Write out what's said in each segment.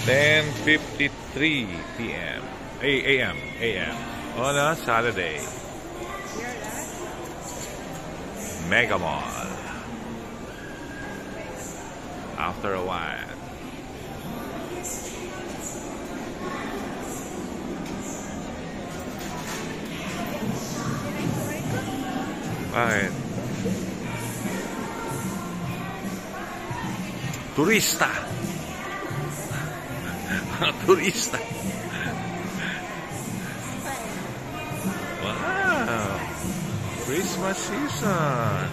10:53 p.m. a.m. on a Saturday. Mega Mall. After a while. Bakit? Turista. Turista. Wow. Christmas season.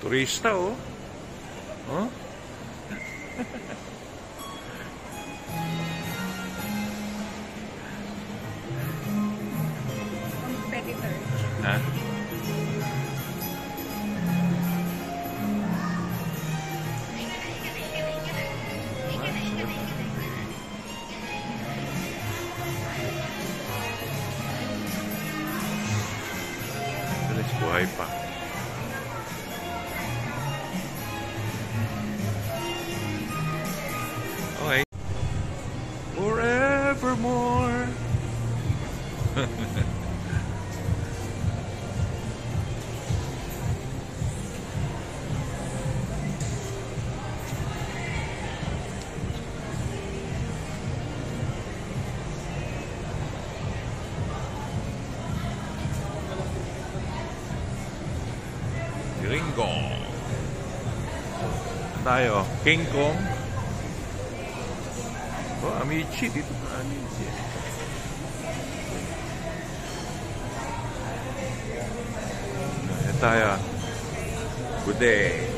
Turista, oh. Oh? Competitor. Ha? Alas, buhay pa. Okay. Forevermore. Ringo. Tayo, King Kong. Oh, amici, dito pa amici. Ayan tayo. Good day.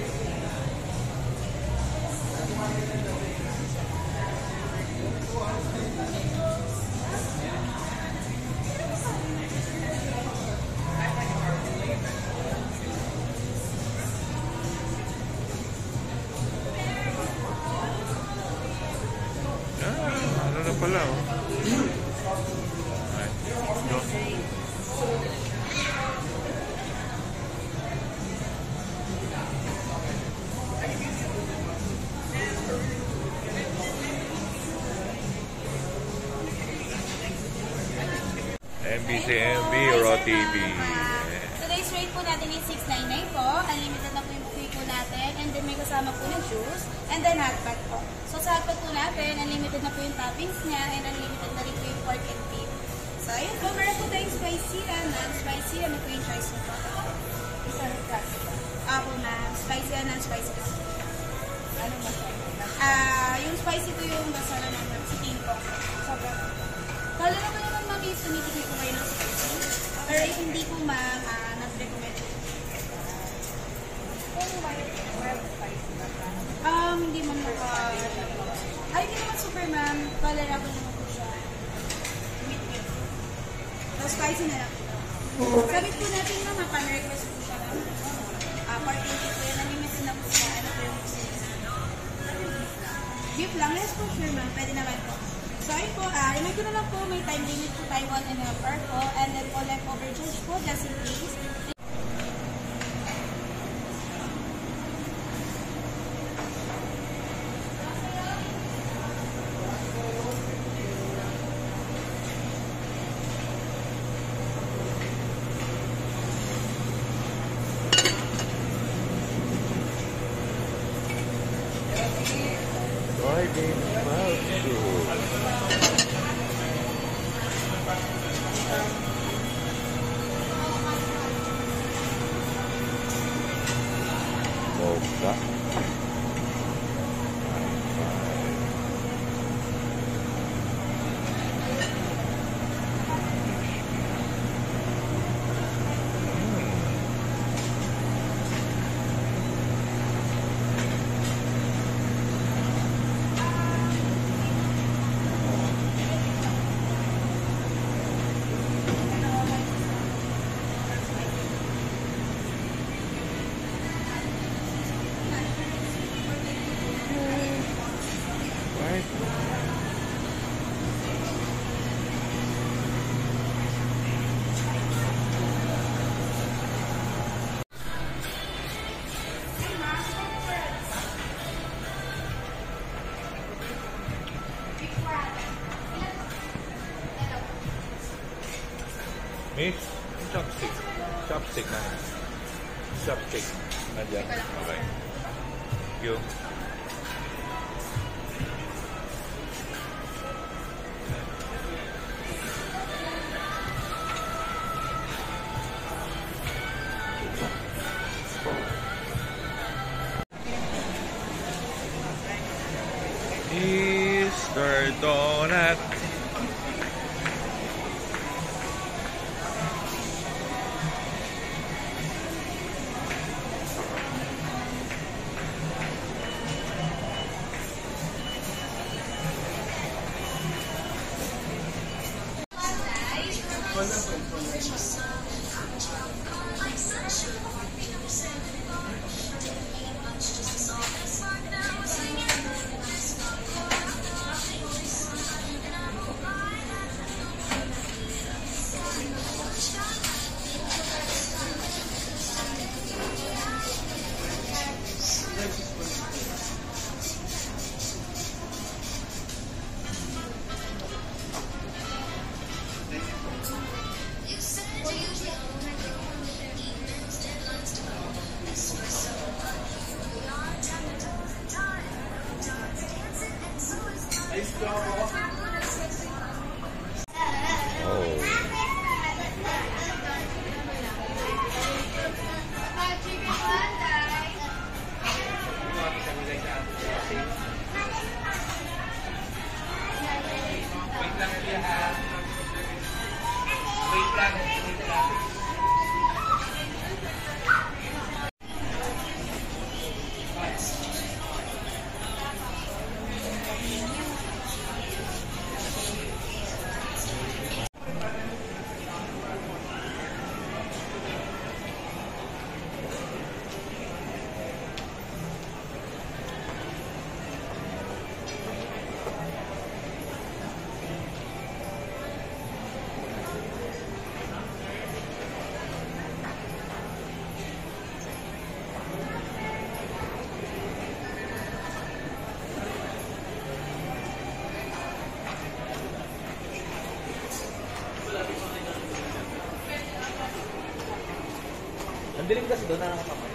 Ano na pala, oh. Alright, let's go. MBCMB Raw TV. Today's rate po natin is 699 po. Unlimited na po yung free po natin. And then may kasama po ng juice. And then hotpot po. So sa hotpot po natin, unlimited na po yung toppings niya. And unlimited na rin po yung pork and beef. So ayun po, meron po tayong spicy and non-spicy. Ano po yung choice mo po? Isang kasi po. Ako na, spicy and non-spicy. Anong masarap? Yung spicy po yung masarap naman. Si King Kong. Sobrang. Kala naman naman mami, tumitigil ko kayo ng spicy. Pero if hindi po ma'am, not-recommend. Hindi man hindi naman super ma'am. Tolerable naman po siya. Mid-mid. So, spicy na lang. Sabit po natin ma'am, pan-request po siya. Parting po yan. Namimitin na po siya. Ano po yung gusto niya? Beef lang. Yes po, sure ma'am. Pwede naman po. So, ayun po, remind ko na lang po, may time limit po tayo 1.5 hour po. And then po, leftover charge po, just in case. Driving Miss, chopstick. Chopstick na. Chopstick. Nandiyan. Okay. Thank you. Easter donut. Ang dilim kasi doon na nakakamay.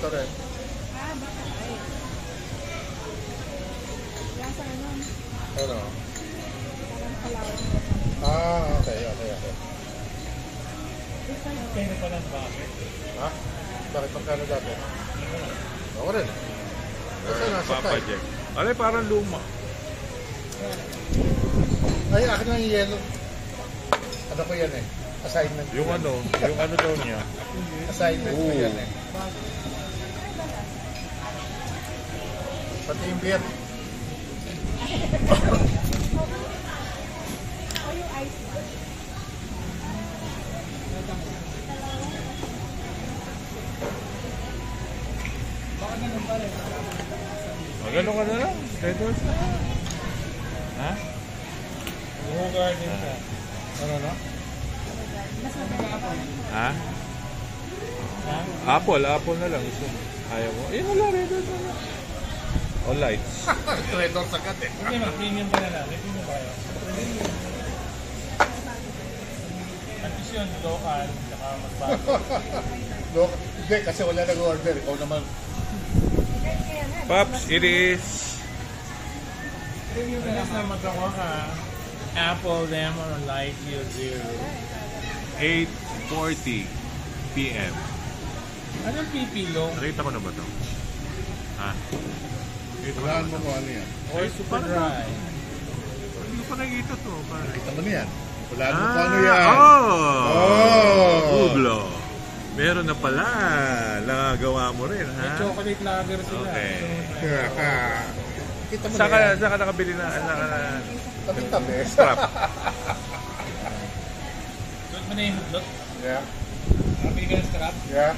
Ito rin. Ah, baka ay. Lasa ano? Ano? Parang Okay. Kaya pa lang bakit? Ha? Bakit magkano dati? Ako rin. Kasi nasa Papa type. Jack. Alay, parang luma. Ay, akin lang yung yellow. Ano ko yan eh? Assignment. Yung ano daw niya. Assignment ko yan eh. Pati yung beer. Magano ka na lang. Red Horse na. Ha? Hugar din ka. Ano na? Ha? Apple na lang. Gusto mo. Ayaw mo. Ayun wala, Red Horse na lang. O lights. Red Horse agad eh. Hindi ma, premium pa na lang. May premium pa kayo. Antis yun, local, saka mas bago. Hindi, kasi wala nag-order. Ikaw naman. Pops, it is Premium na lang magkakuha ka. Apple, lemon, light, yield, 0. 8:40 p.m. Anong pipilo? Nakita ko na ba ito? Ha? Nakita ko na Walaan ba mo ito? kung ano yan. Or super dry? Hindi ko pa nakikita to. Pare. Kita mo na yan. Walaan mo kung ano yan. Oh! Ublo. Meron na pala. Nagawa mo rin, May ha? chocolate lager sila. Okay. Kita mo Saan na yan. ka nakabili na? Tabi-tabi. Strap. Suot mo na yung hublot. Yeah. Nakapili ka ng strap. Yeah.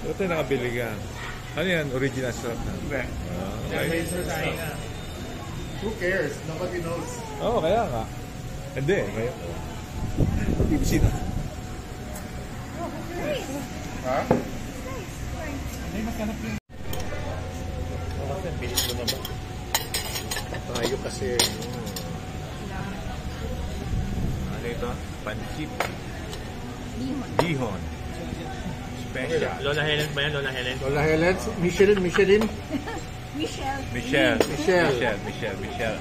Ito yung nakabili ka. Ano yan? Original strap na? Hindi. Okay. Sa China. Who cares? Nobody knows. Oo, kaya nga. Hindi, kaya. Sino? Ha? Hindi, masarap yun. Okay, pilit mo na ba? Tayo kasi. Ano ito? Pansit. Bihon. Special. Lola Helen ba yan? Lola Helen? Lola Helen, Michelin. Michelle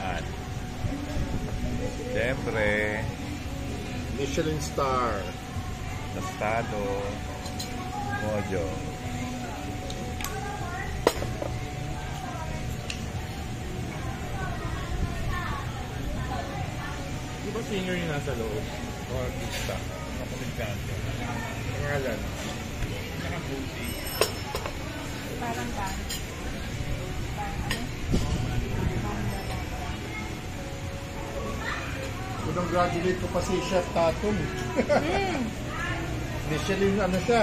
at siyempre Michelin star. Tostado Mojo. Di ba singer yung nasa loob? O artista? Kapatid kanto? Pangalan. Nakabuti. Parang bang. Unang graduate ko pa si Chef Tatum. Michelin ano siya?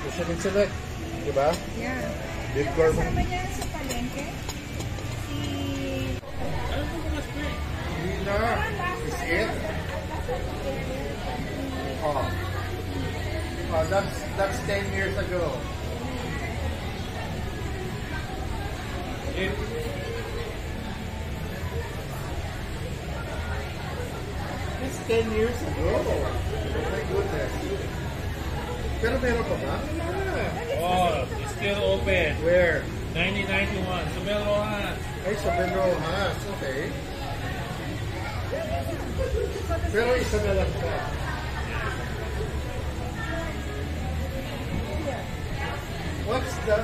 Michelin Select. Diba? Yeah. Big gourmet. Kasama niya sa palengke. Ano po mga spray? Hindi na. Is it? Oh. Oh, that's 10 years ago. It's 10 years ago. Oh my goodness. Pero meron pa ba? Oh, it's still open. Where? 1991. Sumel Rojas. Ay, sa Benrojas. Okay. Pero isa na lang siya. What's the,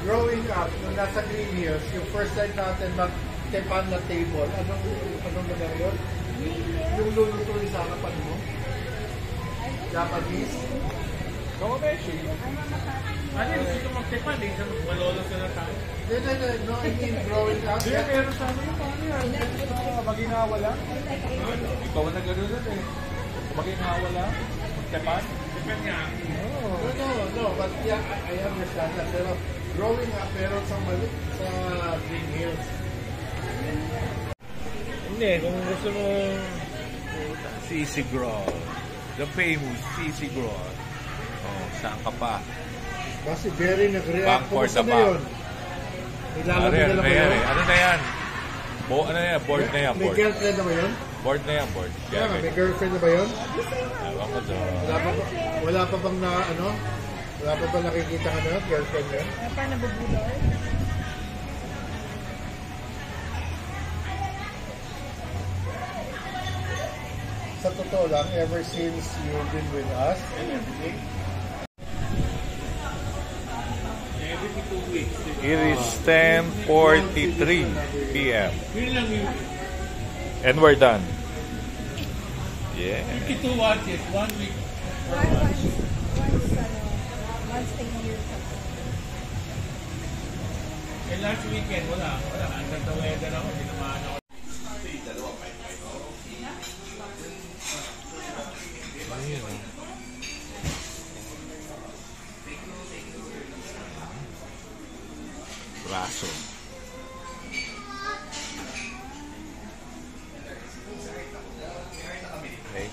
growing up, nung nasa Green Hills, yung first time natin mag-tepan na table, anong lugar yun? Yung lulutuin sa harapan mo? Japanese? Kokobeshi. Ano yung gusto magtipan? Di sa malolo sila tayo. No, I mean growing up. Hindi, meron sa amin yung paano yan. Maginawala. Ikaw ang nag-ano nun eh. Maginawala. Magtapan. Tipan niya. No, but yeah, I understand that. Pero growing up, meron sa Green Hills. Hindi, kung gusto mo... Sisi Groll. The famous Sisi Groll. Oh, saan ka pa? Kasi very nag-react. Back for Kumusta the na back. yun? Nilalagay Ano na ba yan? yun? Ano na yan? Ano yan? Board na yan. May Board. girlfriend na ba yun? Board na yan. Board. Kaya nga, may girlfriend na ba yun? Ewan ko doon. Wala pa bang na, wala pa bang nakikita ka na, girlfriend yun? Pa nabubulol. sa totoo lang, ever since you've been with us and everything, Every 2 weeks. It is 10:43 p.m. Yun lang yung And we're done. Yeah. 52 watches, 1 week. Once a year. Eh last weekend, wala. Under the weather ako, hindi naman ako. Braso. Okay.